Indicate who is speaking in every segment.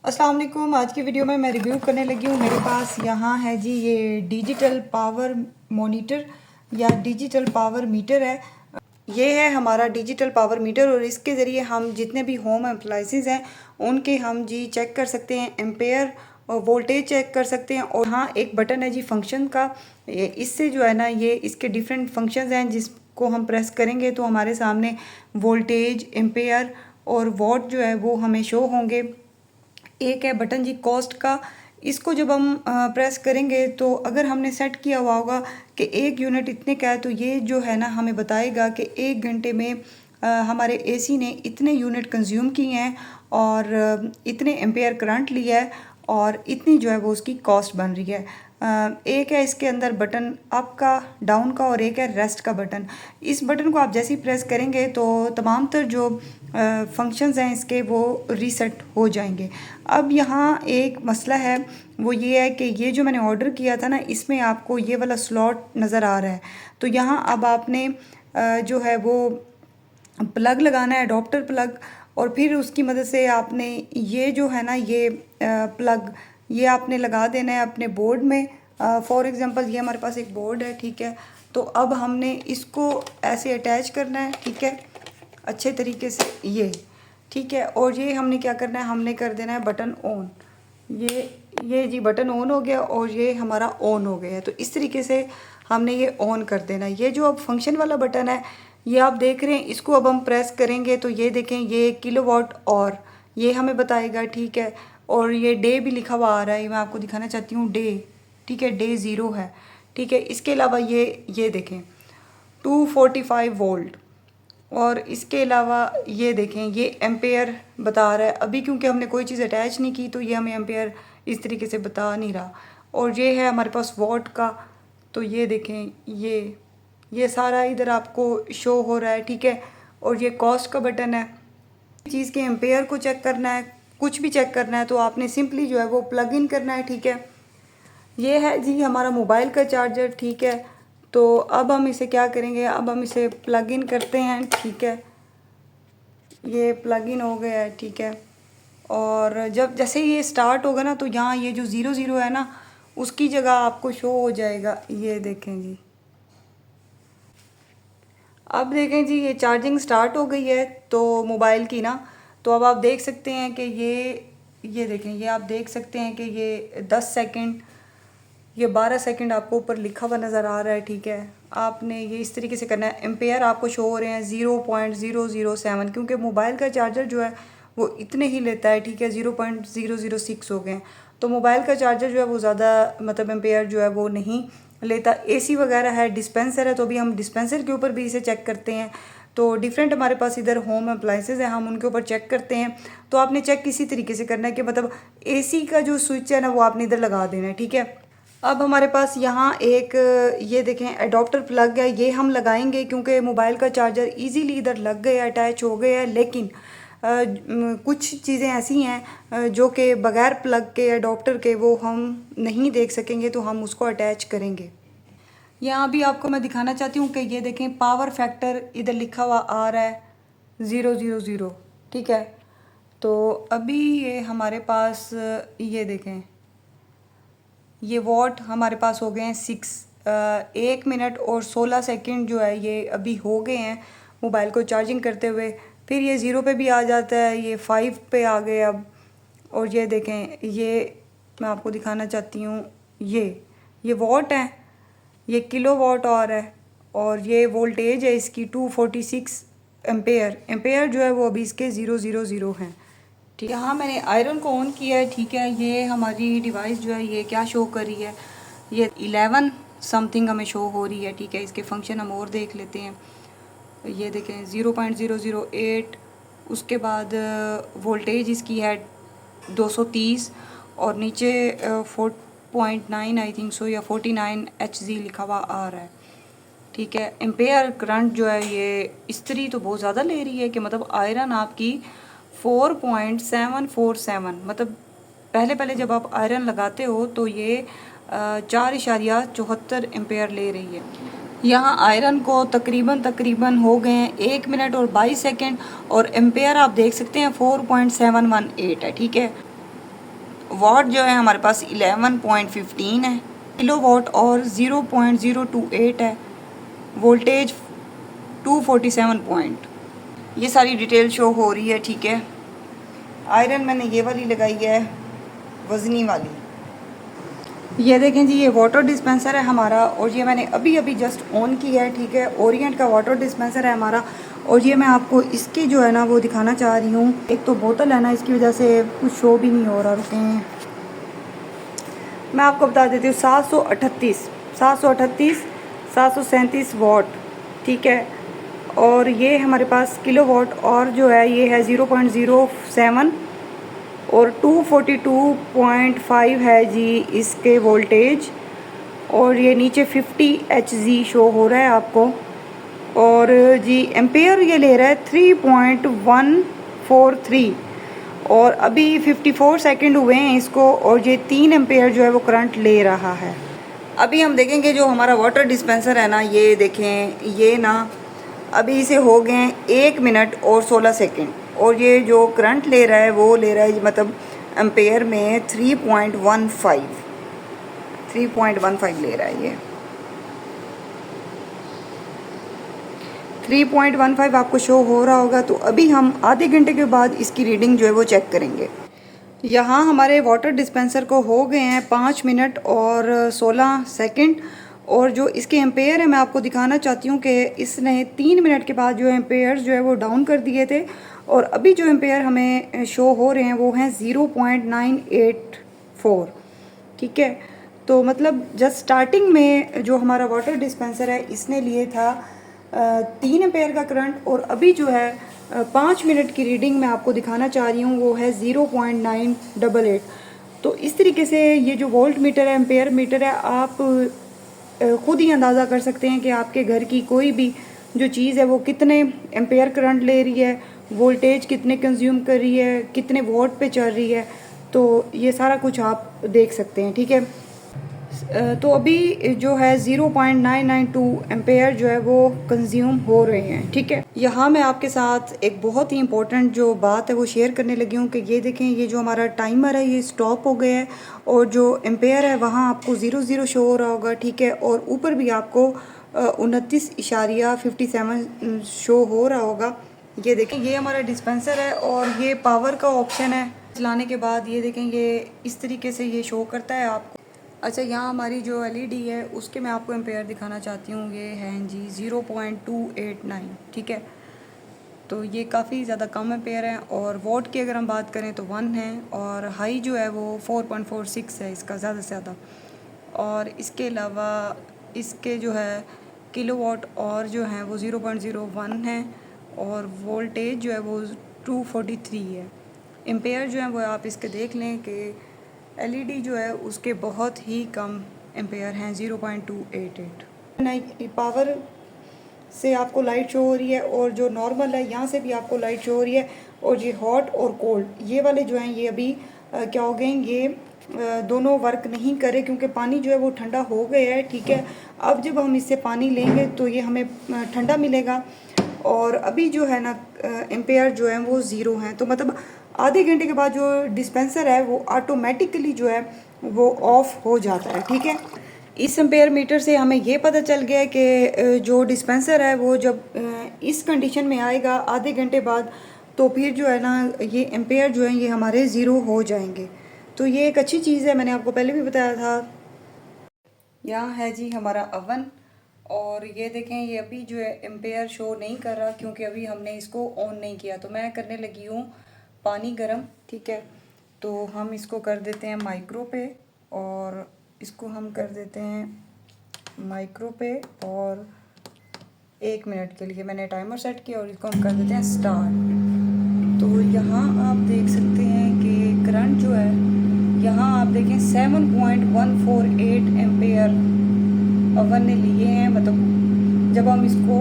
Speaker 1: अस्सलाम वालेकुम। आज की वीडियो में मैं रिव्यू करने लगी हूँ। मेरे पास यहाँ है जी ये डिजिटल पावर मॉनिटर या डिजिटल पावर मीटर है। ये है हमारा डिजिटल पावर मीटर और इसके ज़रिए हम जितने भी होम अप्लाइंसेस हैं उनके हम जी चेक कर सकते हैं, एम्पेयर और वोल्टेज चेक कर सकते हैं। और हाँ, एक बटन है जी फंक्शन का, इससे जो है ना ये इसके डिफरेंट फंक्शंस हैं जिसको हम प्रेस करेंगे तो हमारे सामने वोल्टेज, एम्पेयर और वॉट जो है वो हमें शो होंगे। एक है बटन जी कॉस्ट का, इसको जब हम प्रेस करेंगे तो अगर हमने सेट किया हुआ होगा कि 1 यूनिट इतने का है तो ये जो है ना हमें बताएगा कि 1 घंटे में हमारे एसी ने इतने यूनिट कंज्यूम किए हैं और इतने एम्पेयर करंट लिया है और इतनी जो है वो उसकी कॉस्ट बन रही है। एक है इसके अंदर बटन अप का, डाउन का और एक है रेस्ट का बटन। इस बटन को आप जैसे ही प्रेस करेंगे तो तमाम तर जो फंक्शंस हैं इसके वो रीसेट हो जाएंगे। अब यहाँ एक मसला है, वो ये है कि ये जो मैंने ऑर्डर किया था ना इसमें आपको ये वाला स्लॉट नज़र आ रहा है। तो यहाँ अब आपने जो है वो प्लग लगाना है, अडॉप्टर प्लग, और फिर उसकी मदद से आपने ये जो है ना ये प्लग ये आपने लगा देना है अपने बोर्ड में। फॉर एग्ज़ाम्पल ये हमारे पास एक बोर्ड है, ठीक है। तो अब हमने इसको ऐसे अटैच करना है, ठीक है, अच्छे तरीके से ये, ठीक है। और ये हमने क्या करना है, हमने कर देना है बटन ऑन। ये जी बटन ऑन हो गया और ये हमारा ऑन हो गया है। तो इस तरीके से हमने ये ऑन कर देना है। ये जो अब फंक्शन वाला बटन है ये आप देख रहे हैं, इसको अब हम प्रेस करेंगे तो ये देखें ये किलोवाट और ये हमें बताएगा, ठीक है। और ये डे भी लिखा हुआ आ रहा है, मैं आपको दिखाना चाहती हूँ डे, ठीक है, डे 0 है, ठीक है। इसके अलावा ये देखें 245 वोल्ट, और इसके अलावा ये देखें ये एम्पेयर बता रहा है। अभी क्योंकि हमने कोई चीज़ अटैच नहीं की तो ये हमें एम्पेयर इस तरीके से बता नहीं रहा। और ये है हमारे पास वॉट का, तो ये देखें ये सारा इधर आपको शो हो रहा है, ठीक है। और ये कॉस्ट का बटन है। चीज़ के एम्पेयर को चेक करना है, कुछ भी चेक करना है तो आपने सिंपली जो है वो प्लग इन करना है, ठीक है। ये है जी हमारा मोबाइल का चार्जर, ठीक है। तो अब हम इसे क्या करेंगे, अब हम इसे प्लग इन करते हैं, ठीक है। ये प्लग इन हो गया है, ठीक है। और जब जैसे ये स्टार्ट होगा ना तो यहाँ ये जो 00 है ना उसकी जगह आपको शो हो जाएगा। ये देखें जी, अब देखें जी ये चार्जिंग स्टार्ट हो गई है तो मोबाइल की ना, तो अब आप देख सकते हैं कि ये देखें, ये आप देख सकते हैं कि ये 10 सेकंड, ये 12 सेकंड आपको ऊपर लिखा हुआ नज़र आ रहा है, ठीक है। आपने ये इस तरीके से करना है। एम्पेयर आपको शो हो रहे हैं 0.007, क्योंकि मोबाइल का चार्जर जो है वो इतने ही लेता है, ठीक है। 0.006 हो गए हैं तो मोबाइल का चार्जर जो है वो ज़्यादा मतलब एम्पेयर जो है वो नहीं लेता। एसी वगैरह है, डिस्पेंसर है, तो अभी हम डिस्पेंसर के ऊपर भी इसे चेक करते हैं। तो डिफरेंट हमारे पास इधर होम अप्लाइंसेज हैं, हम उनके ऊपर चेक करते हैं। तो आपने चेक इसी तरीके से करना है कि मतलब एसी का जो स्विच है ना वो आपने इधर लगा देना है, ठीक है। अब हमारे पास यहाँ एक ये देखें एडॉप्टर प्लग है, ये हम लगाएंगे क्योंकि मोबाइल का चार्जर इजीली इधर लग गया, अटैच हो गया है। लेकिन कुछ चीज़ें ऐसी हैं जो कि बगैर प्लग के एडॉप्टर के वो हम नहीं देख सकेंगे, तो हम उसको अटैच करेंगे। यहाँ भी आपको मैं दिखाना चाहती हूँ कि ये देखें पावर फैक्टर इधर लिखा हुआ आ रहा है 000, ठीक है। तो अभी ये हमारे पास ये देखें ये वॉट हमारे पास हो गए हैं 6। 1 मिनट और 16 सेकंड जो है ये अभी हो गए हैं मोबाइल को चार्जिंग करते हुए। फिर ये 0 पे भी आ जाता है, ये 5 पे आ गए अब। और ये देखें, ये मैं आपको दिखाना चाहती हूँ, ये वॉट है, ये किलो वॉट और है, और ये वोल्टेज है इसकी 246 एम्पेयर जो है वो अभी इसके 000 हैं, ठीक है। हाँ, मैंने आयरन को ऑन किया है, ठीक है। ये हमारी डिवाइस जो है ये क्या शो कर रही है, ये 11 समथिंग हमें शो हो रही है, ठीक है। इसके फंक्शन हम और देख लेते हैं। ये देखें 0.008, उसके बाद वोल्टेज इसकी है 230 और नीचे 4.9 आई थिंक सो या 49 HZ लिखा हुआ आ रहा है, ठीक है। एम्पेयर करंट जो है ये इस्त्री तो बहुत ज़्यादा ले रही है कि मतलब आयरन आपकी 4.747, मतलब पहले जब आप आयरन लगाते हो तो ये 4.74 एम्पेयर ले रही है। यहाँ आयरन को तकरीबन हो गए हैं 1 मिनट और 22 सेकंड, और एम्पेयर आप देख सकते हैं 4.718 है, ठीक है। वाट जो है हमारे पास 11.15 है, किलो वाट और 0.028 है, वोल्टेज 247 पॉइंट। ये सारी डिटेल शो हो रही है, ठीक है। आयरन मैंने ये वाली लगाई है, वज़नी वाली। ये देखें जी, ये वाटर डिस्पेंसर है हमारा, और ये मैंने अभी अभी जस्ट ऑन किया है, ठीक है। ओरिएंट का वाटर डिस्पेंसर है हमारा, और ये मैं आपको इसकी जो है ना वो दिखाना चाह रही हूँ। एक तो बोतल है ना, इसकी वजह से कुछ शो भी नहीं हो रहा। रुकें, मैं आपको बता देती हूँ। 737 वाट, ठीक है। और ये हमारे पास किलो वाट और जो है ये है 0.07 और 242.5 है जी इसके वोल्टेज। और ये नीचे 50 Hz शो हो रहा है आपको। और जी एम्पेयर ये ले रहा है 3.143, और अभी 54 सेकंड हुए हैं इसको, और ये 3 एम्पेयर जो है वो करंट ले रहा है। अभी हम देखेंगे जो हमारा वाटर डिस्पेंसर है ना, ये देखें, ये ना अभी इसे हो गए 1 मिनट और 16 सेकंड, और ये जो करंट ले रहा है वो ले रहा है मतलब एम्पेयर में 3.15 ले रहा है। ये 3.15 आपको शो हो रहा होगा। तो अभी हम आधे घंटे के बाद इसकी रीडिंग जो है वो चेक करेंगे। यहाँ हमारे वाटर डिस्पेंसर को हो गए हैं 5 मिनट और 16 सेकंड, और जो इसके एम्पेयर है मैं आपको दिखाना चाहती हूँ कि इसने 3 मिनट के बाद जो एम्पेयर जो है वो डाउन कर दिए थे, और अभी जो एम्पेयर हमें शो हो रहे हैं वो हैं 0.984, ठीक है। तो मतलब जस्ट स्टार्टिंग में जो हमारा वाटर डिस्पेंसर है इसने लिए था 3 एम्पेयर का करंट, और अभी जो है 5 मिनट की रीडिंग मैं आपको दिखाना चाह रही हूँ वो है 0.988। तो इस तरीके से ये जो वोल्ट मीटर है, एम्पेयर मीटर है, आप ख़ुद ही अंदाज़ा कर सकते हैं कि आपके घर की कोई भी जो चीज़ है वो कितने एम्पेयर करंट ले रही है, वोल्टेज कितने कंज्यूम कर रही है, कितने वोल्ट पे चल रही है। तो ये सारा कुछ आप देख सकते हैं, ठीक है। तो अभी जो है 0.992 एम्पेयर जो है वो कंज्यूम हो रहे हैं, ठीक है। यहाँ मैं आपके साथ एक बहुत ही इंपॉर्टेंट जो बात है वो शेयर करने लगी हूँ कि ये देखें, ये जो हमारा टाइमर है ये स्टॉप हो गया है, और जो एम्पेयर है वहाँ आपको 00 शो हो रहा होगा, ठीक है। और ऊपर भी आपको 29.57 शो हो रहा होगा। ये देखें, ये हमारा डिस्पेंसर है, और ये पावर का ऑप्शन है। चलाने के बाद ये देखें, ये इस तरीके से ये शो करता है आपको। अच्छा, यहाँ हमारी जो एलईडी है उसके मैं आपको एम्पेयर दिखाना चाहती हूँ। ये हैं जी 0.289, ठीक है। तो ये काफ़ी ज़्यादा कम एम्पेयर है, और वोट की अगर हम बात करें तो 1 है, और हाई जो है वो 4.46 है इसका ज़्यादा से ज़्यादा। और इसके अलावा इसके जो है किलोवाट और जो हैं वो 0.01 है, और वोल्टेज जो है वो 243 है। एम्पेयर जो है वो आप इसके देख लें कि एलईडी जो है उसके बहुत ही कम एम्पेयर हैं, 0.288। पावर से आपको लाइट शो हो रही है, और जो नॉर्मल है यहाँ से भी आपको लाइट शो हो रही है। और ये हॉट और कोल्ड ये वाले जो हैं ये अभी क्या हो गए, ये दोनों वर्क नहीं करे, क्योंकि पानी जो है वो ठंडा हो गया है, ठीक है। अब जब हम इससे पानी लेंगे तो ये हमें ठंडा मिलेगा, और अभी जो है ना एम्पेयर जो है वो 0 हैं। तो मतलब आधे घंटे के बाद जो डिस्पेंसर है वो ऑटोमेटिकली जो है वो ऑफ हो जाता है, ठीक है। इस एम्पेयर मीटर से हमें ये पता चल गया है कि जो डिस्पेंसर है वो जब इस कंडीशन में आएगा आधे घंटे बाद, तो फिर जो है ना ये एम्पेयर जो है ये हमारे 0 हो जाएंगे। तो ये एक अच्छी चीज़ है, मैंने आपको पहले भी बताया था। यहाँ है जी हमारा अवन, और ये देखें ये अभी जो है एम्पेयर शो नहीं कर रहा, क्योंकि अभी हमने इसको ऑन नहीं किया। तो मैं करने लगी हूँ पानी गरम, ठीक है। तो हम इसको कर देते हैं माइक्रो पे, और इसको हम कर देते हैं माइक्रो पे, और 1 मिनट के लिए मैंने टाइमर सेट किया, और इसको हम कर देते हैं स्टार्ट। तो यहाँ आप देख सकते हैं कि करंट जो है यहाँ आप देखें 7.148 एम्पेयर अवन ने लिए हैं। मतलब जब हम इसको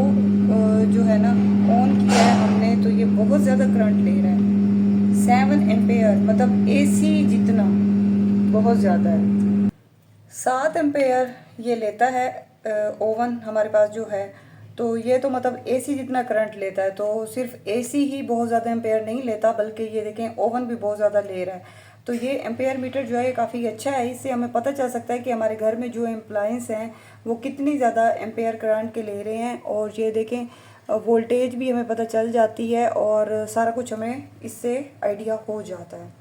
Speaker 1: जो है ना ऑन किया है हमने, तो ये बहुत ज़्यादा करंट ले रहा है, 7 एम्पेयर, मतलब एसी जितना, बहुत ज़्यादा है। 7 एम्पेयर ये लेता है ओवन हमारे पास जो है, तो ये तो मतलब एसी जितना करंट लेता है। तो सिर्फ एसी ही बहुत ज़्यादा एम्पेयर नहीं लेता, बल्कि ये देखें ओवन भी बहुत ज़्यादा ले रहा है। तो ये एम्पेयर मीटर जो है काफ़ी अच्छा है। इससे हमें पता चल सकता है कि हमारे घर में जो अप्लायंस हैं वो कितनी ज़्यादा एम्पेयर करंट के ले रहे हैं। और ये देखें वोल्टेज भी हमें पता चल जाती है और सारा कुछ हमें इससे आइडिया हो जाता है।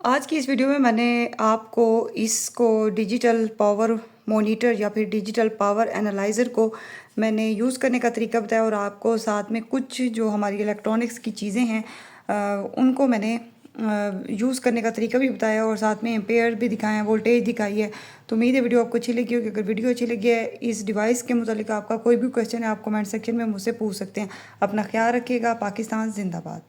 Speaker 1: आज की इस वीडियो में मैंने आपको इसको डिजिटल पावर मॉनिटर या फिर डिजिटल पावर एनालाइज़र को मैंने यूज़ करने का तरीका बताया और आपको साथ में कुछ जो हमारी इलेक्ट्रॉनिक्स की चीज़ें हैं उनको मैंने यूज़ करने का तरीका भी बताया और साथ में एम्पेयर भी दिखाए हैं, वोल्टेज दिखाई है। तो उम्मीद है वीडियो आपको अच्छी लगी होगी। अगर वीडियो अच्छी लगी है, इस डिवाइस के मुतालिक आपका कोई भी क्वेश्चन है, आप कमेंट सेक्शन में मुझसे पूछ सकते हैं। अपना ख्याल रखिएगा। पाकिस्तान जिंदाबाद।